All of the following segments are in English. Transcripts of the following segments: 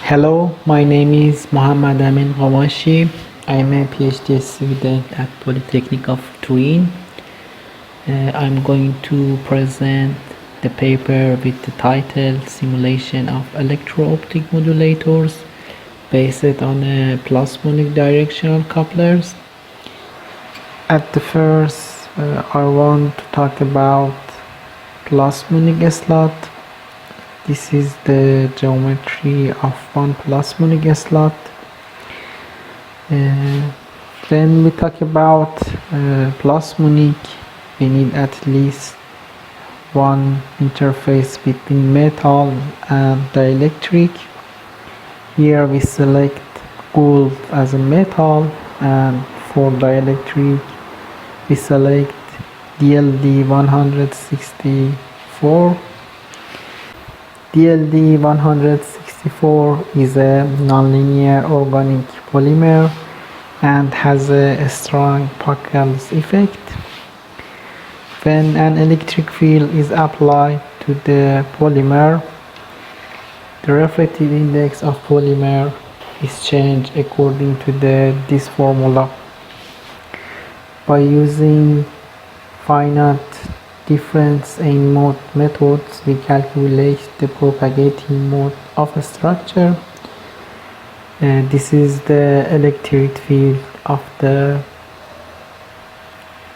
Hello, my name is Mohammad Amin Qawashi. I am a PhD student at Polytechnic of Turin. I'm going to present the paper with the title Simulation of Electro-Optic Modulators based on plasmonic directional couplers. At the first, I want to talk about plasmonic slot. This is the geometry of one plasmonic slot. When we talk about plasmonic, we need at least one interface between metal and dielectric. Here we select gold as a metal, and for dielectric we select DLD164. DLD164 is a nonlinear organic polymer and has a strong Packel's effect. When an electric field is applied to the polymer, the refractive index of polymer is changed according to this formula. By using Finite-Difference Eigenmode methods, we calculate the propagating mode of a structure. This is the electric field of the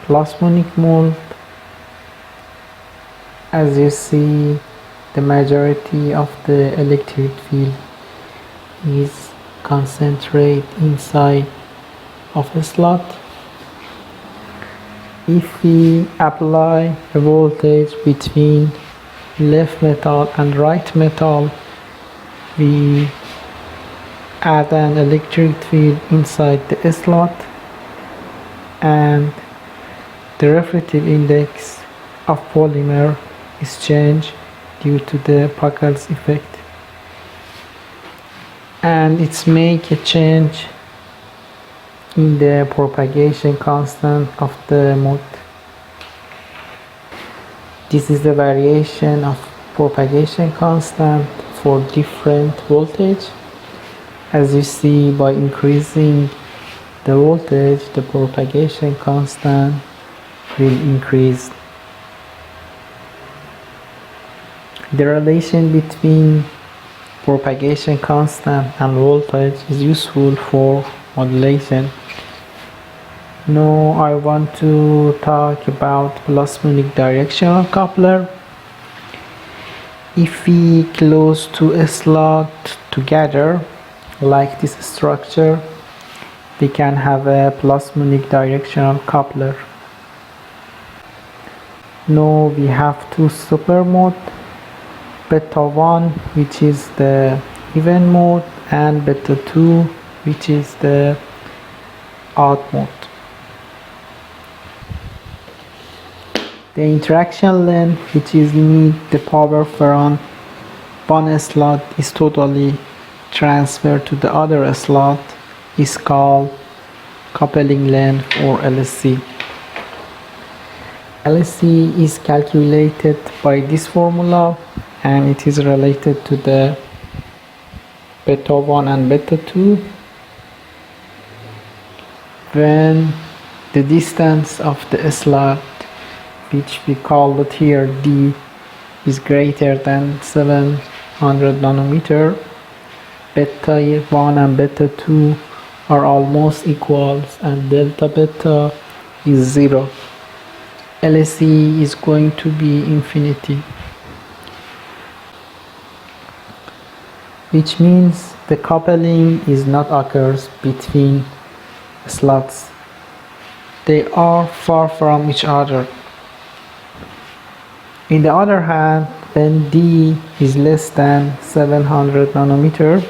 plasmonic mold. As you see, the majority of the electric field is concentrated inside of a slot. If we apply a voltage between left metal and right metal, we add an electric field inside the slot, and the refractive index of polymer is changed due to the Packel's effect, and it's make a change in the propagation constant of the mode. This is the variation of propagation constant for different voltage. As you see, by increasing the voltage, the propagation constant will increase. The relation between propagation constant and voltage is useful for modulation. Now I want to talk about plasmonic directional coupler. If we close two slot together like this structure, we can have a plasmonic directional coupler. Now we have two super mode, beta 1, which is the even mode, and beta 2, which is the odd mode. The interaction length, which is need the power from one slot, is totally transferred to the other slot, is called coupling length or LSC. LSC is calculated by this formula, and it is related to the beta 1 and beta 2. When the distance of the slot, which we call it here D, is greater than 700 nanometer, beta 1 and beta 2 are almost equals, and delta beta is 0. LSE is going to be infinity, which means the coupling is not occurs between slots. They are far from each other. On the other hand, when D is less than 700 nanometer,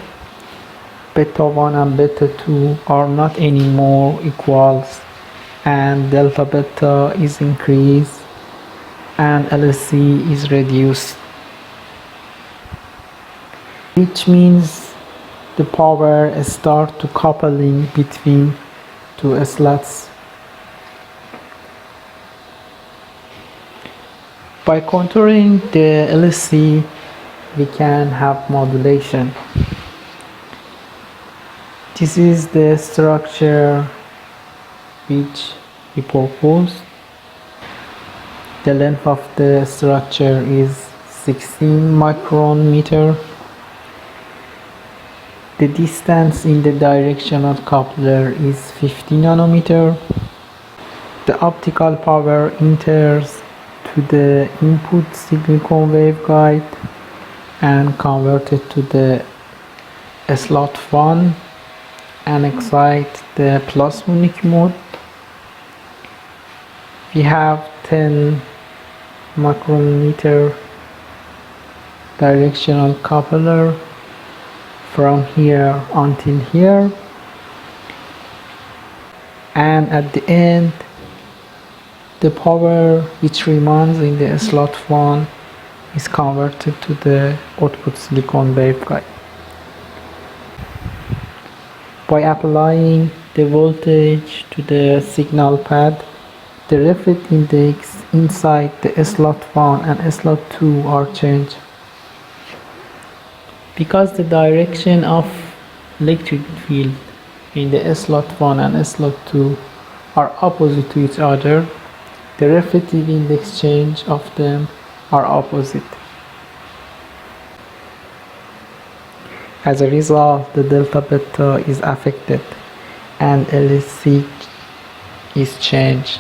beta 1 and beta 2 are not anymore equals, and delta beta is increased and LSC is reduced, which means the power start to coupling between two slots. By contouring the LSC, we can have modulation. This is the structure which we proposed. The length of the structure is 16 micrometer. The distance in the directional coupler is 50 nanometer. The optical power enters to the input silicon waveguide and converted to the slot 1 and excite the plasmonic mode. We have 10 micrometer directional coupler from here until here, and at the end the power which remains in the slot 1 is converted to the output silicon waveguide. By applying the voltage to the signal pad, the refit index inside the slot 1 and slot 2 are changed. Because the direction of electric field in the slot 1 and slot 2 are opposite to each other, the reflective index change of them are opposite. As a result, the delta beta is affected and LC is changed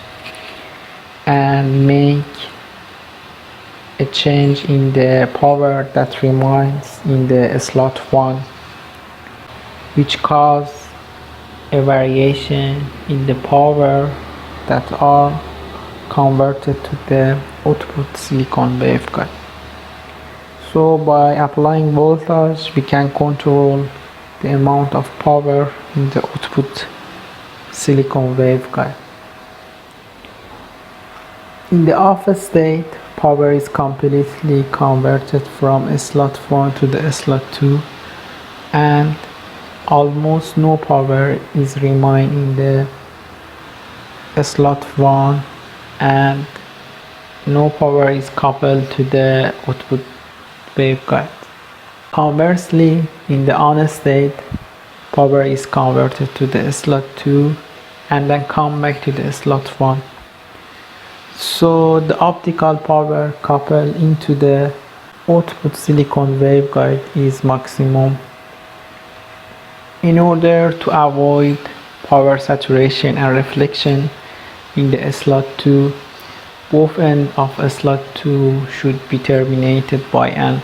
and make a change in the power that remains in the slot 1, which cause a variation in the power that are converted to the output silicon waveguide. So by applying voltage, we can control the amount of power in the output silicon waveguide. In the off state, power is completely converted from slot 1 to the slot 2, and almost no power is remain in the slot 1, and no power is coupled to the output waveguide. Conversely, in the on state, power is converted to the slot 2 and then come back to the slot 1. So the optical power coupled into the output silicon waveguide is maximum. In order to avoid power saturation and reflection in the slot 2, both ends of slot 2 should be terminated by an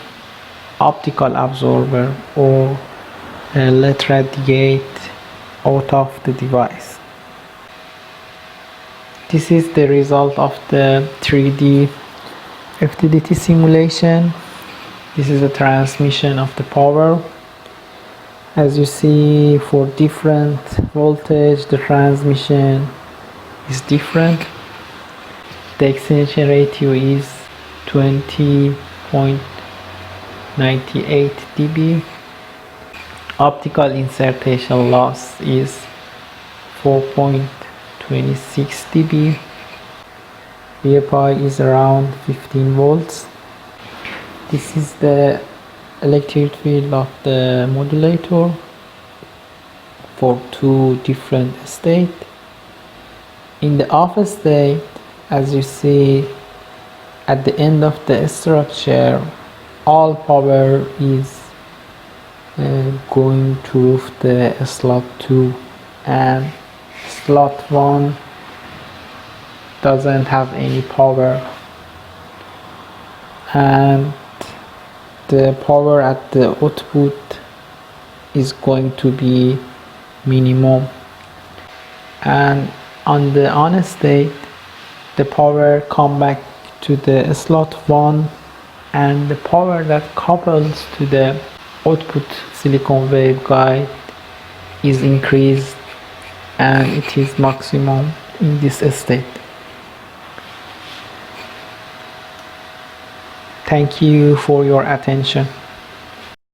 optical absorber or let radiate out of the device. This is the result of the 3D FDTD simulation. This is a transmission of the power. As you see, for different voltage, the transmission is different. The extinction ratio is 20.98 dB. Optical insertion loss is 4.26 dB. VPI is around 15 volts. This is the electric field of the modulator for two different states. In the off state, as you see at the end of the structure, all power is going through the slot 2, and slot 1 doesn't have any power, and the power at the output is going to be minimum. And on the on state, the power come back to the slot 1, and the power that couples to the output silicon waveguide is increased, and it is maximum in this state. Thank you for your attention.